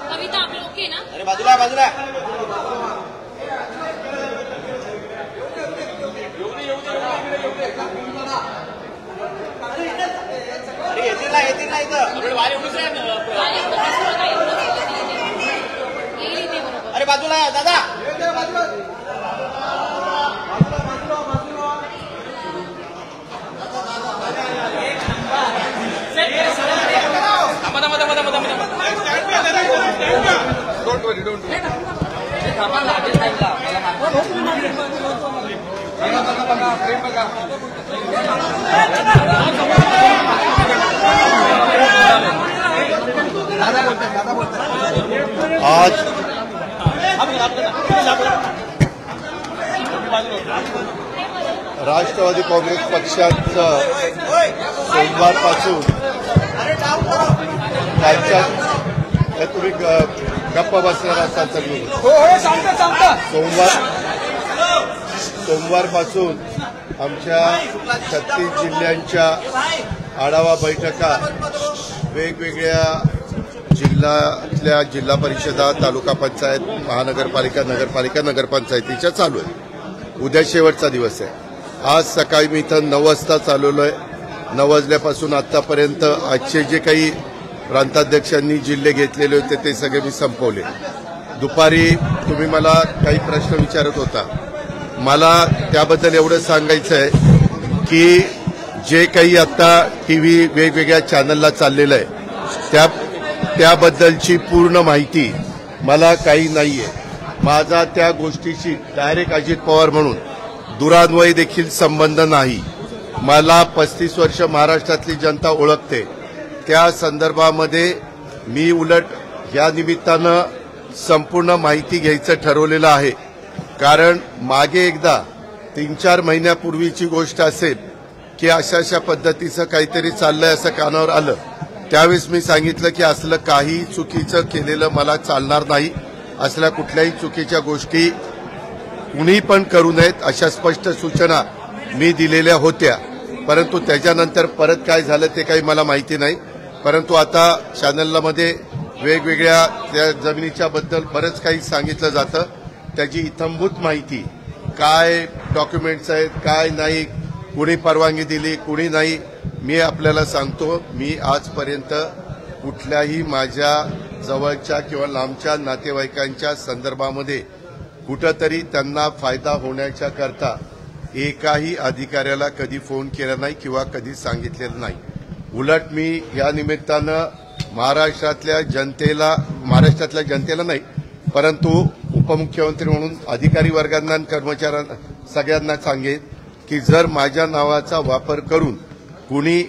कविता आप लोग के ना अरे बाजूला बाजूला अरे येतील ना इथं अरे बाजूला दादा आज राष्ट्रवादी काँग्रेस पक्षाचं सोमवारपासून राज्यात तुम्ही गप्पा बसणार असाल तर सोमवारपासून आमच्या 36 जिल्ह्यांच्या आढावा बैठका वेगवेगळ्या जिल्ह्यातल्या जिल्हा परिषदा, तालुका पंचायत, महानगरपालिका, नगरपालिका, नगरपंचायतीच्या चालू आहे. उद्या शेवटचा दिवस आहे. आज सकाळी मी इथं 9 वाजता चालवलो आहे. 9 वाजल्यापासून आतापर्यंत आजचे जे काही प्रांताध्यक्षांनी जिल्हे घेतलेले होते ते सगळे मी संपवले. दुपारी तुम्ही मला काही प्रश्न विचारत होता. मला त्याबद्दल एवढं सांगायचं आहे की जे काही आता टीव्ही वेगवेगळ्या चॅनलला चाललेलं आहे त्याबद्दलची पूर्ण माहिती मला काही नाहीये. माझा त्या गोष्टीशी डायरेक्ट अजित पवार म्हणून दुरान्वयी देखील संबंध नाही. मला 35 वर्ष महाराष्ट्रातली जनता ओळखते. त्या संदर्भामध्ये मी उलट या निमित्तानं संपूर्ण माहिती घ्यायचं ठरवलेलं आहे. कारण मागे एकदा 3-4 महिन्यापूर्वीची गोष्ट असेल की अशा पद्धतीचं काहीतरी चाललंय असं कानावर आलं. त्यावेळेस मी सांगितलं की असलं काही चुकीचं केलेलं मला चालणार नाही. असल्या कुठल्याही चुकीच्या गोष्टी कुणी पण करू नयेत अशा स्पष्ट सूचना मी दिलेल्या होत्या. परंतु त्याच्यानंतर परत काय झालं ते काही मला माहिती नाही. परंतु आता चॅनलमध्ये वेगवेगळ्या त्या जमिनीच्या बद्दल बरंच काही सांगितलं जातं. त्याची इत्थंभूत माहिती काय डॉक्युमेंट्स आहेत काय नाही, कुणी परवानगी दिली कुणी नाही, मी आपल्याला सांगतो. मी आजपर्यंत कुठल्याही माझ्या जवळच्या किंवा लांबच्या नातेवाईकांच्या संदर्भामध्ये कुठंतरी त्यांना फायदा होण्याच्या करता एकाही अधिकाऱ्याला कधी फोन केला नाही किंवा कधी सांगितलेलं नाही. उलट मी या निमित्तानं महाराष्ट्रातल्या जनतेला नाही परंतु उपमुख्यमंत्री म्हणून अधिकारी वर्गांना आणि कर्मचाऱ्यांना सगळ्यांना सांगेन की जर माझ्या नावाचा वापर करून कुणी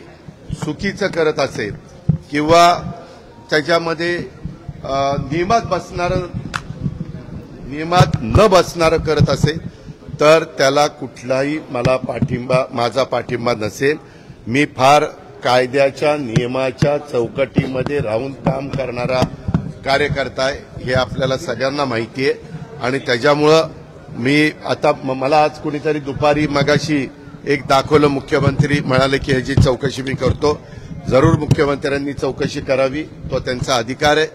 चुकीचं करत असेल किंवा त्याच्यामध्ये नियमात न बसणारं करत असेल तर त्याला कुठलाही माझा पाठिंबा नसेल. मी फार कायद्याच्या नियमाच्या चौकटीमध्ये राहून काम करणारा कार्यकर्ता आहे हे आपल्याला सगळ्यांना माहिती आहे. आणि त्याच्यामुळं मी आता मला आज कुणीतरी दुपारी मगाशी एक दाखवलं, मुख्यमंत्री म्हणाले की ह्याची चौकशी मी करतो. जरूर मुख्यमंत्र्यांनी चौकशी करावी, तो त्यांचा अधिकार आहे.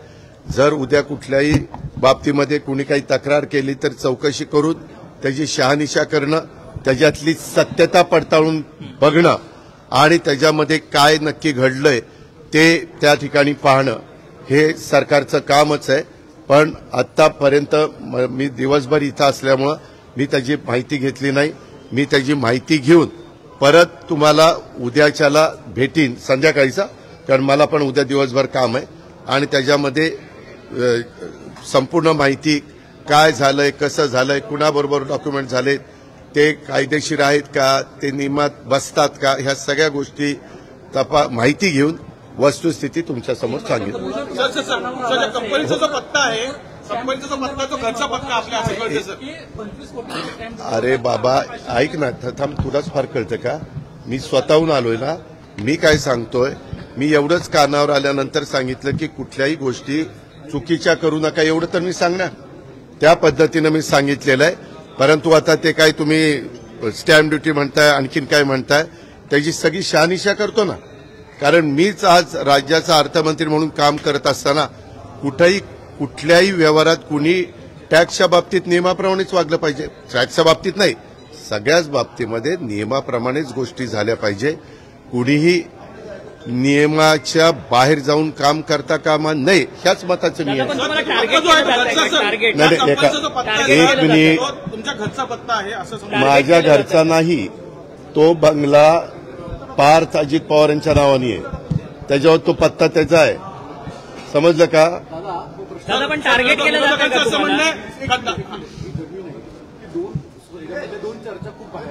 जर उद्या कुठल्याही बाबतीमध्ये कुणी काही तक्रार केली तर चौकशी करून त्याची शहानिशा करणं, त्याच्यातली सत्यता पडताळून बघणं आणि त्याच्यामध्ये काय नक्की घडलंय ते त्या ठिकाणी पाहणं हे सरकारचं कामच आहे. पण आतापर्यंत मी दिवसभर इथं असल्यामुळं मी त्याची माहिती घेतली नाही. मी त्याची माहिती घेऊन परत तुम्हाला उद्याच्याला भेटीन संध्याकाळीचा, कारण मला पण उद्या दिवसभर काम आहे आणि त्याच्यामध्ये संपूर्ण माहिती काय झालंय, कसं झालंय, कुणाबरोबर डॉक्युमेंट झाले, ते कायदेशीर आहेत का, ते नियमात बसतात का, ह्या सगळ्या गोष्टी माहिती घेऊन वस्तुस्थिती तुमच्या समोर सांगेन. कंपनीचा जो पत्ता आहे कंपनीचा पत्ता तो घरचा पत्ता आपल्या अरे बाबा ऐक ना, थांब, तुलाच फार कळतं का? मी स्वतःहून आलोय ना. मी काय सांगतोय, मी एवढंच कानावर आल्यानंतर सांगितलं की कुठल्याही गोष्टी चुकीच्या करू नका, एवढं तर मी सांगणार. त्या पद्धतीनं मी सांगितलेलं आहे. परंतु आता ते काय तुम्ही स्टॅम्प ड्युटी म्हणताय, आणखीन काय म्हणताय, त्याची सगळी शहानिशा करतो ना. कारण मीच आज राज्याचा अर्थमंत्री म्हणून काम करत असताना कुठल्याही व्यवहारात कुणी टॅक्सच्या बाबतीत नियमाप्रमाणेच वागलं पाहिजे. टॅक्सच्या बाबतीत नाही, सगळ्याच बाबतीमध्ये नियमाप्रमाणेच गोष्टी झाल्या पाहिजे. कुणीही नियमाच्या बाहेर जाऊन काम करता कामा नये, ह्याच मताचं मी आहे. एक मिनिट, तुमच्या घरचा पत्ता आहे असं समजा. माझ्या घरचा नाही, तो बंगला पार्थ अजित पवार यांच्या नावाने आहे, त्याच्यावर तो पत्ता त्याचा आहे. समजलं का? दादा पण टार्गेट केलं जातं का असं तुम्हाला? म्हणणं दोन चर्चा खूप बाहेर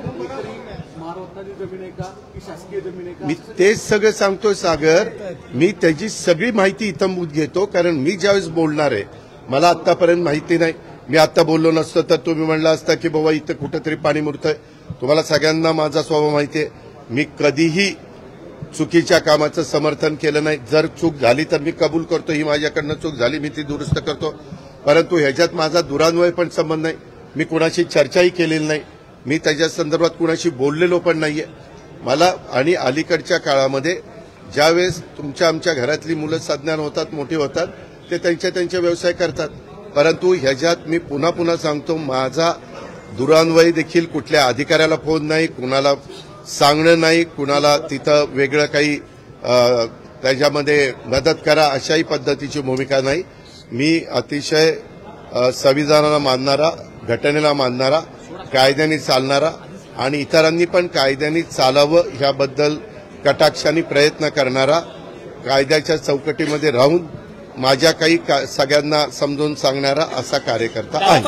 महाराष्ट्राची जमीन आहे का की शासकीय जमीन आहे का? मी तेच सगळं सांगतोय सागर. मी त्याची सगळी माहिती इथं घेतो, कारण मी ज्यावेळेस बोलणार आहे मला आतापर्यंत माहिती नाही. मी आता बोललो नसतो तर तुम्ही म्हणला असता की बाबा इथं कुठेतरी पाणी मुरतंय. तुम्हाला सगळ्यांना माझा स्वभाव माहिती आहे. मी कधीही चुकीच्या कामाचं समर्थन केलं नाही. जर चूक झाली तर मी कबूल करतो, ही माझ्याकडनं चूक झाली, मी ती दुरुस्त करतो. परंतु ह्याच्यात माझा दुरान्वय पण संबंध नाही. मी कुणाशी चर्चाही केलेली नाही. मी त्याच्या संदर्भात कुणाशी बोललेलो पण नाहीये. मला आणि अलीकडच्या काळामध्ये ज्यावेळेस आमच्या घरातली मुलं सज्ञान होतात, मोठी होतात, ते त्यांचे व्यवसाय करतात. परंतु ह्याच्यात मी पुन्हा पुन्हा सांगतो, माझा दुरान्वय देखील कुठल्या अधिकाऱ्याला फोन नाही, कुणाला सांगणं नाही, कुणाला तिथं वेगळं काही त्याच्यामध्ये मदत करा अशाही पद्धतीची भूमिका नाही. मी अतिशय संविधानाला मानणारा, घटनेला मानणारा, कायद्याने चालणारा आणि इतरांनी पण कायद्याने चालावं ह्याबद्दल कटाक्षाने प्रयत्न करणारा, कायद्याच्या चौकटीमध्ये राहून माझ्या काही सगळ्यांना समजून सांगणारा असा कार्यकर्ता आहे.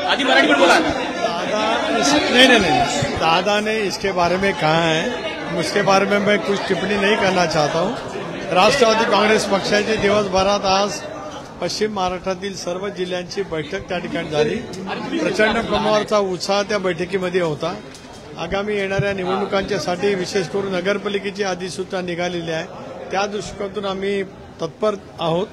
आधी मराठी पण बोला. नहीं, दादा ने इसके बारे में कहा है, उसके बारे में मैं कुछ टिप्पणी नहीं करना चाहता हूं. राष्ट्रवादी काँग्रेस पक्षाची दिवसभरात आज पश्चिम महाराष्ट्रातील सर्व जिल्ह्यांची बैठक त्या ठिकाणी झाली. प्रचंड प्रमाणावरचा उत्साह त्या बैठकीमध्ये होता. आगामी येणाऱ्या निवडणुकांच्यासाठी विशेष करून नगरपालिकेची अधिसूचना निघालेली आहे, त्या दृष्टिकोनातून आम्ही तत्पर आहोत.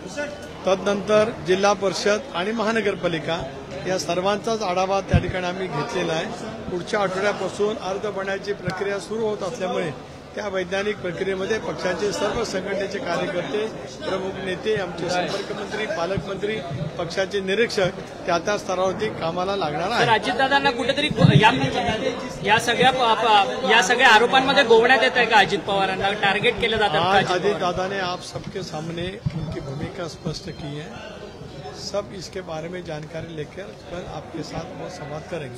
तदनंतर जिल्हा परिषद आणि महानगरपालिका या सर्वांचाच आढावा त्या ठिकाणी आम्ही घेतलेला आहे. पुढच्या आठवड्यापासून अर्ज भरण्याची प्रक्रिया सुरू होत असल्यामुळे त्या वैधानिक प्रक्रियेमध्ये पक्षाचे सर्व संघटनेचे कार्यकर्ते, प्रमुख नेते, आमचे संपर्कमंत्री, पालकमंत्री, पक्षाचे निरीक्षक त्या स्तरावरती कामाला लागणार आहे. अजितदादांना कुठेतरी या सगळ्या आरोपांमध्ये गोवण्यात येत आहे का? अजित पवारांना टार्गेट केलं जातं? आज अजितदादा ने आप सबके सामने उनकी भूमिका स्पष्ट की है. सब इसके बारे में जानकारी लेकर कल आपके साथ वो संवाद करेंगे.